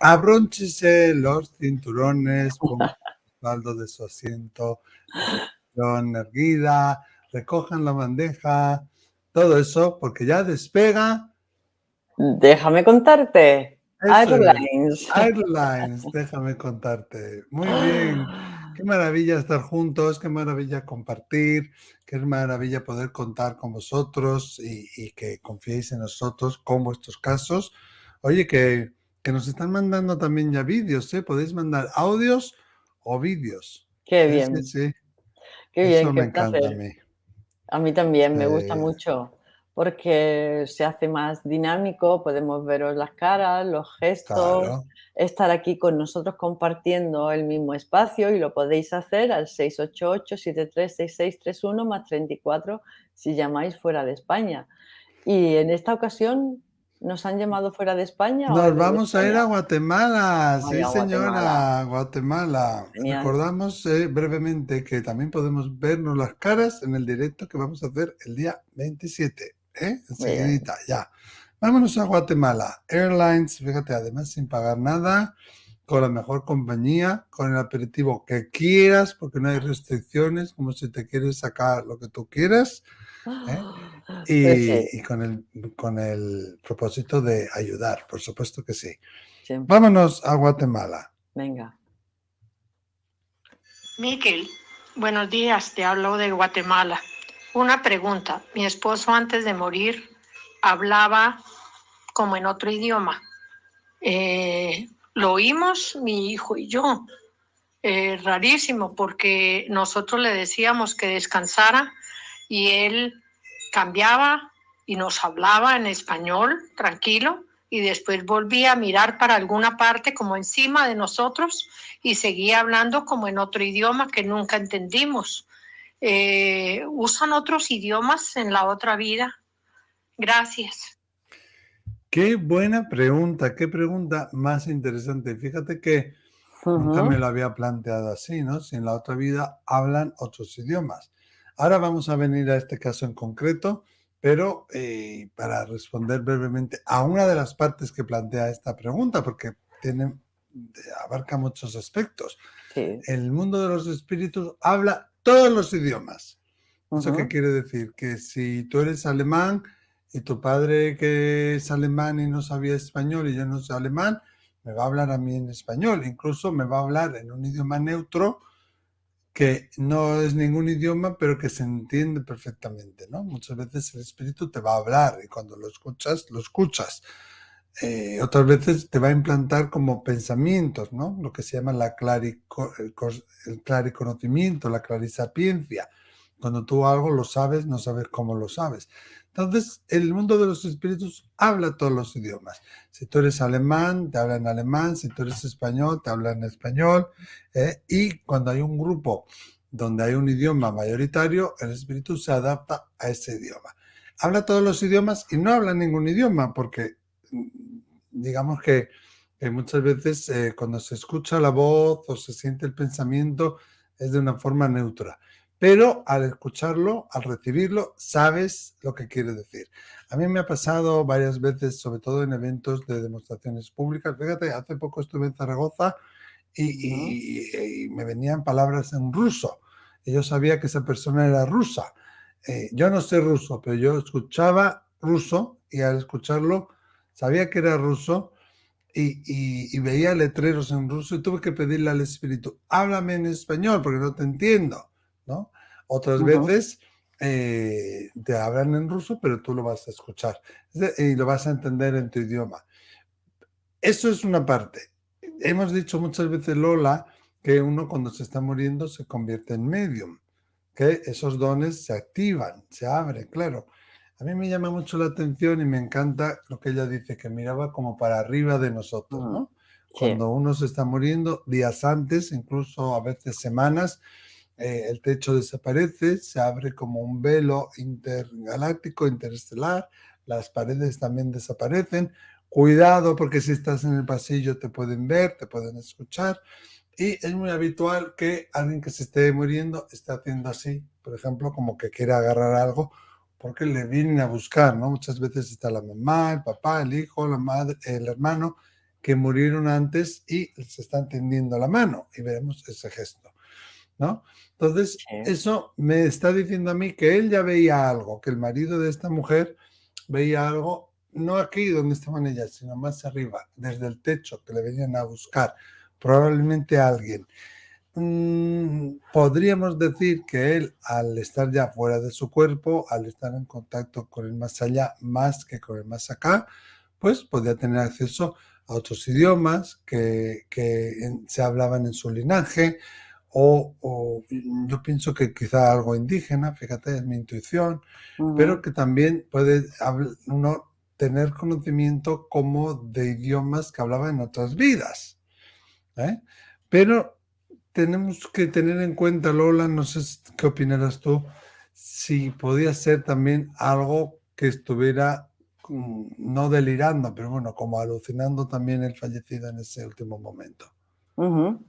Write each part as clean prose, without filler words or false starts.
Abrónchese los cinturones, pongan el respaldo de su asiento, posición erguida, recojan la bandeja, todo eso, porque ya despega. Déjame contarte. Eso es. Airlines. Airlines, déjame contarte. Muy bien. Qué maravilla estar juntos, qué maravilla compartir, qué maravilla poder contar con vosotros y que confiéis en nosotros con vuestros casos. Oye, que nos están mandando también ya vídeos, ¿eh? Podéis mandar audios o vídeos. Qué Sí, sí, bien, sí. qué bien, Eso qué me encanta a placer. mí. A mí también me gusta Eh, mucho porque se hace más dinámico, podemos veros las caras, los gestos, claro. estar aquí con nosotros compartiendo el mismo espacio y lo podéis hacer al 688-736631 más 34 si llamáis fuera de España. Y en esta ocasión, ¿nos han llamado fuera de España o Nos es desde vamos a ir España? a Guatemala, Ay, sí a Guatemala. señora, Guatemala. Genial. Recordamos brevemente que también podemos vernos las caras en el directo que vamos a hacer el día 27, Muy bien. enseguidita, ya. Vámonos a Guatemala. Airlines, fíjate, además sin pagar nada, con la mejor compañía, con el aperitivo que quieras, porque no hay restricciones, como si te quieres sacar lo que tú quieras, ¿eh? Pues sí, Y con el propósito de ayudar, por supuesto que sí. siempre. Vámonos a Guatemala. Venga. Miquel, buenos días, te hablo de Guatemala. Una pregunta, mi esposo antes de morir hablaba como en otro idioma. Lo oímos mi hijo y yo. Rarísimo, porque nosotros le decíamos que descansara y él cambiaba y nos hablaba en español, tranquilo, y después volvía a mirar para alguna parte como encima de nosotros y seguía hablando como en otro idioma que nunca entendimos. ¿Usan otros idiomas en la otra vida? Gracias. Qué buena pregunta, qué pregunta más interesante. Fíjate que nunca me Ujú. lo había planteado así, ¿no? Si en la otra vida hablan otros idiomas. Ahora vamos a venir a este caso en concreto, pero para responder brevemente a una de las partes que plantea esta pregunta, porque abarca muchos aspectos. Sí. El mundo de los espíritus habla todos los idiomas. ¿Eso qué Ujú. quiere decir? Que si tú eres alemán y tu padre que es alemán y no sabía español y yo no sé alemán, me va a hablar a mí en español. Incluso me va a hablar en un idioma neutro que no es ningún idioma, pero que se entiende perfectamente, ¿no? Muchas veces el espíritu te va a hablar y cuando lo escuchas, lo escuchas. Otras veces te va a implantar como pensamientos, ¿no? Lo que se llama el clariconocimiento, la clarisapiencia. Cuando tú algo lo sabes, no sabes cómo lo sabes. Entonces, el mundo de los espíritus habla todos los idiomas. Si tú eres alemán, te habla en alemán. Si tú eres español, te habla en español. Y cuando hay un grupo donde hay un idioma mayoritario, el espíritu se adapta a ese idioma. Habla todos los idiomas y no habla ningún idioma, porque digamos que muchas veces cuando se escucha la voz o se siente el pensamiento es de una forma neutra. Pero al escucharlo, al recibirlo, sabes lo que quiere decir. A mí me ha pasado varias veces, sobre todo en eventos de demostraciones públicas. Fíjate, hace poco estuve en Zaragoza Ujú. y me venían palabras en ruso. Y yo sabía que esa persona era rusa. Yo no sé ruso, pero yo escuchaba ruso y al escucharlo sabía que era ruso y veía letreros en ruso y tuve que pedirle al espíritu, háblame en español porque no te entiendo, ¿no? Otras Ujú. veces te hablan en ruso, pero tú lo vas a escuchar y lo vas a entender en tu idioma. Eso es una parte. Hemos dicho muchas veces, Lola, que uno cuando se está muriendo se convierte en medium, que esos dones se activan, se abren, claro. A mí me llama mucho la atención y me encanta lo que ella dice, que miraba como para arriba de nosotros, Mm. ¿no? Sí. Cuando uno se está muriendo, días antes, incluso a veces semanas, el techo desaparece, se abre como un velo intergaláctico, interestelar, las paredes también desaparecen. Cuidado porque si estás en el pasillo te pueden ver, te pueden escuchar. Y es muy habitual que alguien que se esté muriendo esté haciendo así, por ejemplo, como que quiere agarrar algo porque le vienen a buscar, ¿no? Muchas veces está la mamá, el papá, el hijo, la madre, el hermano, que murieron antes y se están tendiendo la mano y vemos ese gesto, ¿no? Entonces, Sí. eso me está diciendo a mí que él ya veía algo, que el marido de esta mujer veía algo, no aquí donde estaban ellas, sino más arriba, desde el techo, que le venían a buscar, probablemente a alguien. Podríamos decir que él, al estar ya fuera de su cuerpo, al estar en contacto con el más allá más que con el más acá, pues podía tener acceso a otros idiomas que se hablaban en su linaje, o yo pienso que quizá algo indígena, fíjate, es mi intuición, pero que también puede uno tener conocimiento como de idiomas que hablaba en otras vidas, ¿eh? Pero tenemos que tener en cuenta, Lola, no sé qué opinarás tú, si podía ser también algo que estuviera no delirando, pero bueno, como alucinando también el fallecido en ese último momento. Ujú.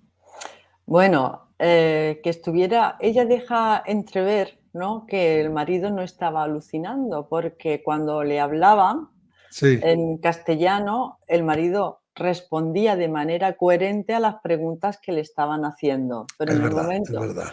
Bueno, que estuviera, ella deja entrever, ¿no?, que el marido no estaba alucinando, porque cuando le hablaban Sí, en castellano, el marido respondía de manera coherente a las preguntas que le estaban haciendo, pero es en el verdad, es momento verdad.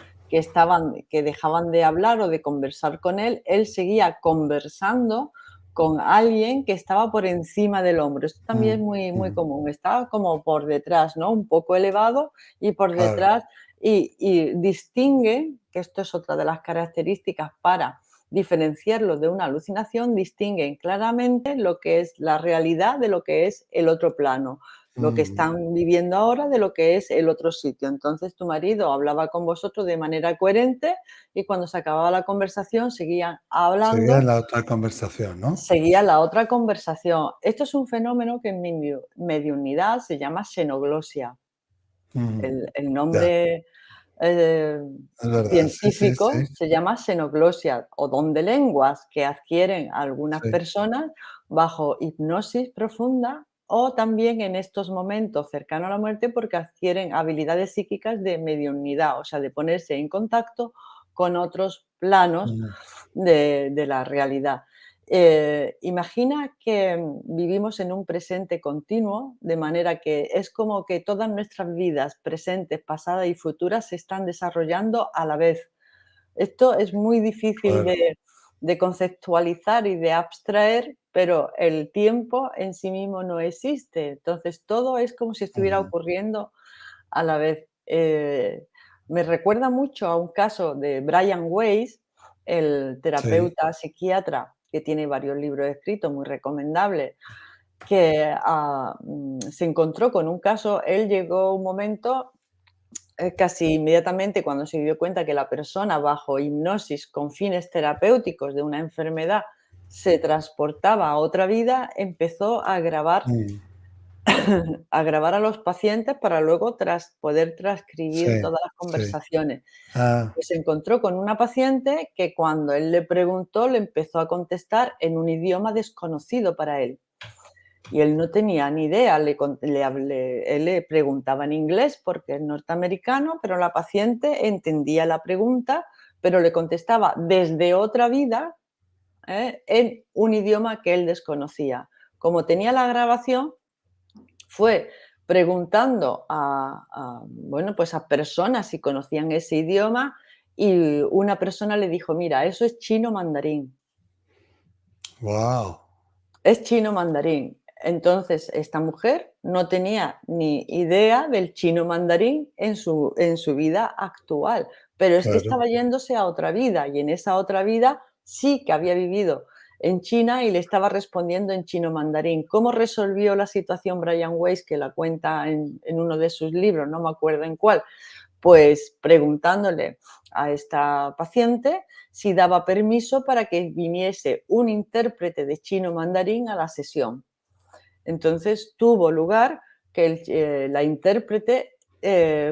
que dejaban de hablar o de conversar con él seguía conversando con alguien que estaba por encima del hombro. Esto también es muy, muy común. Estaba como por detrás, ¿no? Un poco elevado y por Claro. detrás, y distingue, que esto es otra de las características para diferenciarlo de una alucinación, distinguen claramente lo que es la realidad de lo que es el otro plano, lo que Mm, están viviendo ahora de lo que es el otro sitio. Entonces tu marido hablaba con vosotros de manera coherente y cuando se acababa la conversación seguían Sería hablando, la otra conversación, ¿no? seguía la otra conversación. Esto es un fenómeno que en mediunidad se llama xenoglosia. Mm, El ya, nombre eh, es verdad, sí, sí, sí, científico se llama xenoglosia o don de lenguas que adquieren algunas sí. personas bajo hipnosis profunda o también en estos momentos cercanos a la muerte porque adquieren habilidades psíquicas de mediunidad, o sea, de ponerse en contacto con otros planos Mm, de la realidad. Imagina que vivimos en un presente continuo, de manera que es como que todas nuestras vidas, presentes, pasadas y futuras, se están desarrollando a la vez. Esto es muy difícil claro. de conceptualizar y de abstraer, pero el tiempo en sí mismo no existe. Entonces, todo es como si estuviera Ujú, ocurriendo a la vez. Me recuerda mucho a un caso de Brian Weiss, el sí. terapeuta psiquiatra que tiene varios libros escritos muy recomendables, que se encontró con un caso. Él llegó un momento, casi inmediatamente cuando se dio cuenta que la persona bajo hipnosis con fines terapéuticos de una enfermedad se transportaba a otra vida, empezó Mm, a grabar a los pacientes para luego poder sí, transcribir todas las sí. conversaciones. Ah, Pues se encontró con una paciente que cuando él le preguntó, le empezó a contestar en un idioma desconocido para él. Y él no tenía ni idea, él le preguntaba en inglés porque es norteamericano, pero la paciente entendía la pregunta, pero le contestaba desde otra vida, en un idioma que él desconocía. Como tenía la grabación, fue preguntando bueno, pues a personas si conocían ese idioma y una persona le dijo: "Mira, eso es chino mandarín". wow, Es chino mandarín. Entonces, esta mujer no tenía ni idea del chino mandarín en su vida actual, pero es que claro. estaba yéndose a otra vida, y en esa otra vida sí que había vivido en China y le estaba respondiendo en chino mandarín. ¿Cómo resolvió la situación Brian Weiss, que la cuenta en uno de sus libros, no me acuerdo en cuál? Pues preguntándole a esta paciente si daba permiso para que viniese un intérprete de chino mandarín a la sesión. Entonces tuvo lugar que la intérprete,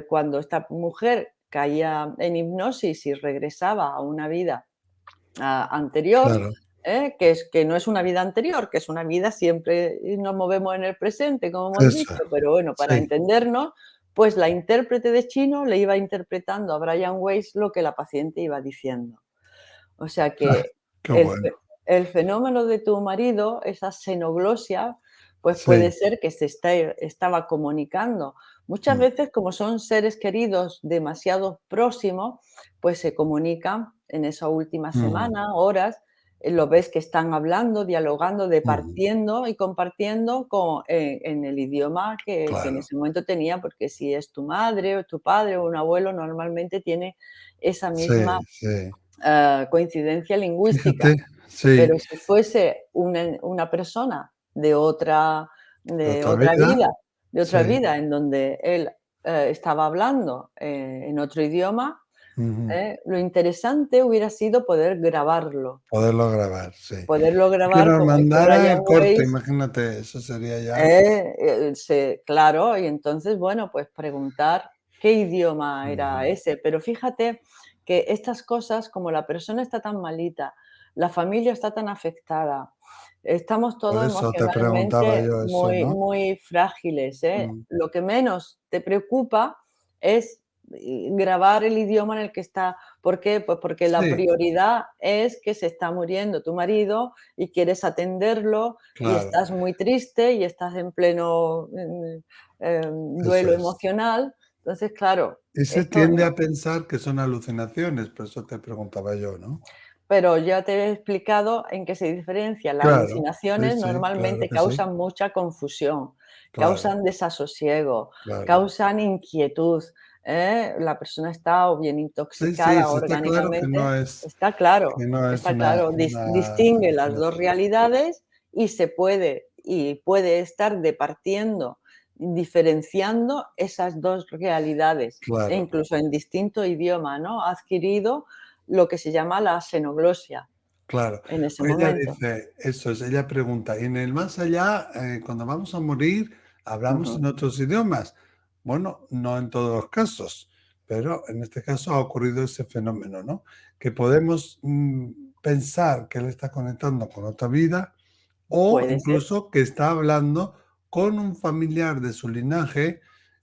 cuando esta mujer caía en hipnosis y regresaba a una vida anterior, Claro, que no es una vida anterior, que es una vida, siempre nos movemos en el presente, como hemos eso, dicho, pero bueno, para sí. entendernos, pues la intérprete de chino le iba interpretando a Brian Weiss lo que la paciente iba diciendo. O sea Ah, que qué el, bueno. el fenómeno de tu marido, esa xenoglosia, pues puede sí, ser que estaba comunicando. Muchas mm, veces, como son seres queridos demasiado próximos, pues se comunican en esa última ujú, semana, horas, lo ves que están hablando, dialogando, ujú, departiendo y compartiendo en el idioma que en claro. ese momento tenía, porque si es tu madre o tu padre o un abuelo, normalmente tiene esa Sí, misma sí. coincidencia lingüística. Fíjate, sí, Pero si fuese una persona de de otra otra vida, vida de otra sí, vida en donde él, estaba hablando, en otro idioma, ujú. lo interesante hubiera sido Poderlo grabar, sí. poderlo Y que grabar nos como hecho mandara Brian el corte, Weiss, imagínate, eso sería ya claro, y entonces, bueno, pues preguntar qué idioma era ujú. ese. Pero fíjate que estas cosas, como la persona está tan malita, la familia está tan afectada, estamos Por todos eso te preguntaba emocionalmente yo eso, muy, ¿no? muy frágiles, ¿eh? Mm. Lo que menos te preocupa es grabar el idioma en el que está. ¿Por qué? Pues porque la Sí, prioridad es que se está muriendo tu marido y quieres atenderlo y claro, estás muy triste y estás en pleno, eso duelo es. emocional. Entonces, claro, Y se esto tiende no, a pensar que son alucinaciones, por eso te preguntaba yo, ¿no? pero ya te he explicado en qué se diferencia. Las Claro, sí, alucinaciones sí, claro normalmente que sí, causan mucha confusión, claro, causan desasosiego, claro. causan inquietud, La persona está o bien Sí, sí, intoxicada sí está claro orgánicamente, que no es está claro, una distingue las 2 alucinación. realidades y puede estar departiendo, diferenciando esas 2 realidades, e Claro, incluso en distinto idioma, ¿no? Ha adquirido lo que se llama la xenoglosia claro. en ese Ella momento. dice, eso es, ella pregunta, ¿y en el más allá, cuando vamos a morir, hablamos Ujú. en otros idiomas? Bueno, no en todos los casos, pero en este caso ha ocurrido ese fenómeno, ¿no? Que podemos pensar que él está conectando con otra vida o Puede ser, incluso que está hablando con un familiar de su linaje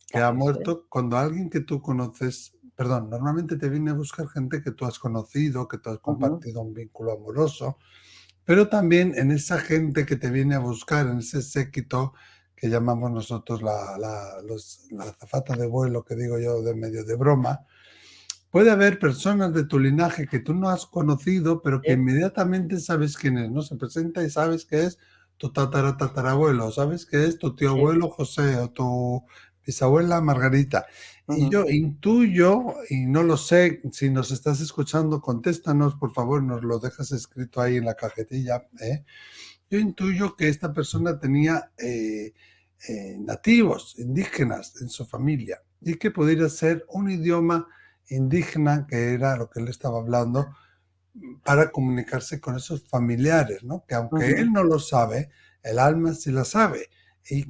que ha eso es. muerto cuando alguien que tú conoces, perdón, normalmente te viene a buscar gente que tú has conocido, que tú has Ujú. compartido un vínculo amoroso, pero también en esa gente que te viene a buscar, en ese séquito que llamamos nosotros la azafata de vuelo, que digo yo de medio de broma, puede haber personas de tu linaje que tú no has conocido, pero que Sí, inmediatamente sabes quién es, ¿no? Se presenta y sabes que es tu tatarabuelo, sabes que es tu tío sí. abuelo José o tu bisabuela Margarita. Y Ujú. yo intuyo, y no lo sé, si nos estás escuchando, contéstanos, por favor, nos lo dejas escrito ahí en la cajetilla, ¿eh? Yo intuyo que esta persona tenía nativos, indígenas en su familia y que pudiera ser un idioma indígena, que era lo que él estaba hablando, para comunicarse con esos familiares, ¿no? Que aunque Ujú. él no lo sabe, el alma sí la sabe, y,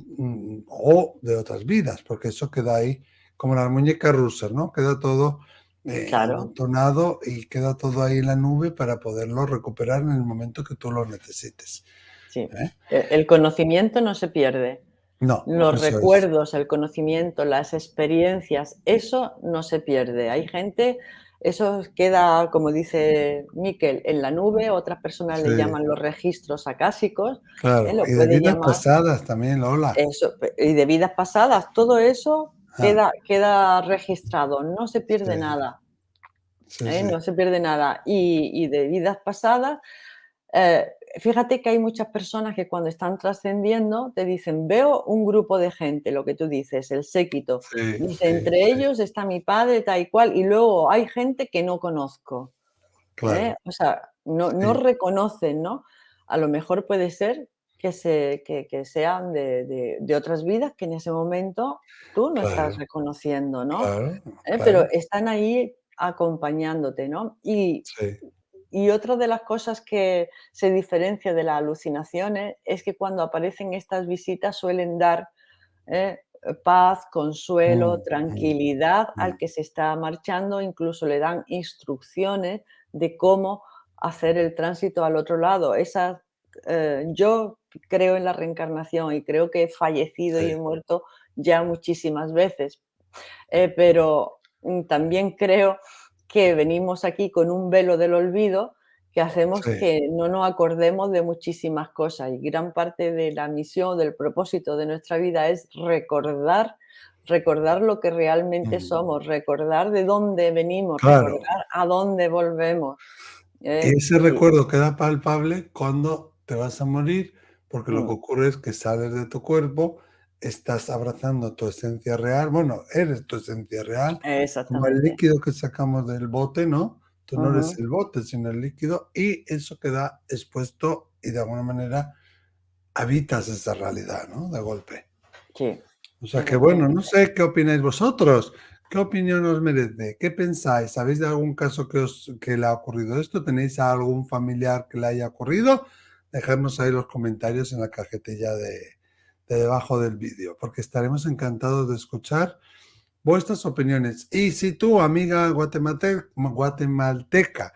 o de otras vidas, porque eso queda ahí como las muñecas rusas, ¿no? Queda todo Claro, amontonado y queda todo ahí en la nube para poderlo recuperar en el momento que tú lo necesites. sí. ¿Eh? El conocimiento no se pierde. No, Los eso es. recuerdos, el conocimiento, las experiencias, eso no se pierde. Hay gente, eso queda, como dice Miquel, en la nube, otras personas Sí, le llaman los registros acásicos, claro. lo Y de puede vidas llamar pasadas también, Lola. eso, y de vidas pasadas, todo eso Ah, queda registrado, no se sí, pierde nada. sí, sí, No se pierde nada. Y de vidas pasadas, eh, fíjate que hay muchas personas que cuando están trascendiendo te dicen, veo un grupo de gente, lo que tú dices, el séquito. sí, Dice, sí, entre sí, ellos está mi padre, tal y cual, y luego hay gente que no conozco. claro. O sea, no Sí, reconocen, ¿no? A lo mejor puede ser que sean de otras vidas que en ese momento tú no estás claro, reconociendo, ¿no? claro, Pero claro. están ahí acompañándote, ¿no? Sí, Y otra de las cosas que se diferencia de las alucinaciones es que cuando aparecen estas visitas suelen dar, paz, consuelo, mm, mm, tranquilidad al mm, que se está marchando, incluso le dan instrucciones de cómo hacer el tránsito al otro lado. Yo creo en la reencarnación y creo que he fallecido y sí, he muerto ya muchísimas veces, pero también creo que venimos aquí con un velo del olvido que hacemos Sí, que no nos acordemos de muchísimas cosas, y gran parte de la misión, del propósito de nuestra vida es recordar lo que realmente mm, somos, recordar de dónde venimos, claro. recordar a dónde volvemos, Y ¿eh? ese recuerdo queda palpable cuando te vas a morir, porque lo que Mm, ocurre es que sales de tu cuerpo, estás abrazando tu esencia real, bueno, eres tu esencia real, como el exactamente. líquido que sacamos del bote, ¿no? Tú no eres Ujú, el bote, sino el líquido, y eso queda expuesto y de alguna manera habitas esa realidad, ¿no? De golpe. sí, O sea que bueno, no efectivamente. sé qué opináis vosotros. ¿Qué opinión os merece? ¿Qué pensáis? ¿Sabéis de algún caso que le ha ocurrido esto? ¿Tenéis a algún familiar que le haya ocurrido? Dejadnos ahí los comentarios en la cajetilla de debajo del vídeo, porque estaremos encantados de escuchar vuestras opiniones. Y si tú, amiga guatemalteca,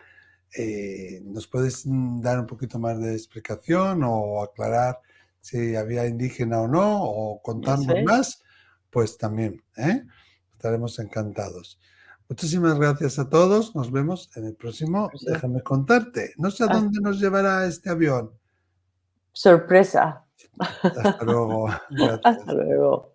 nos puedes dar un poquito más de explicación o aclarar si había indígena o no, o contarnos Sí, más, pues también, ¿eh? Estaremos encantados. Muchísimas gracias a todos. Nos vemos en el próximo. pues sí. Déjame contarte. No sé a Ah, dónde nos llevará este avión. sorpresa. Hasta luego. Hasta Gracias. luego.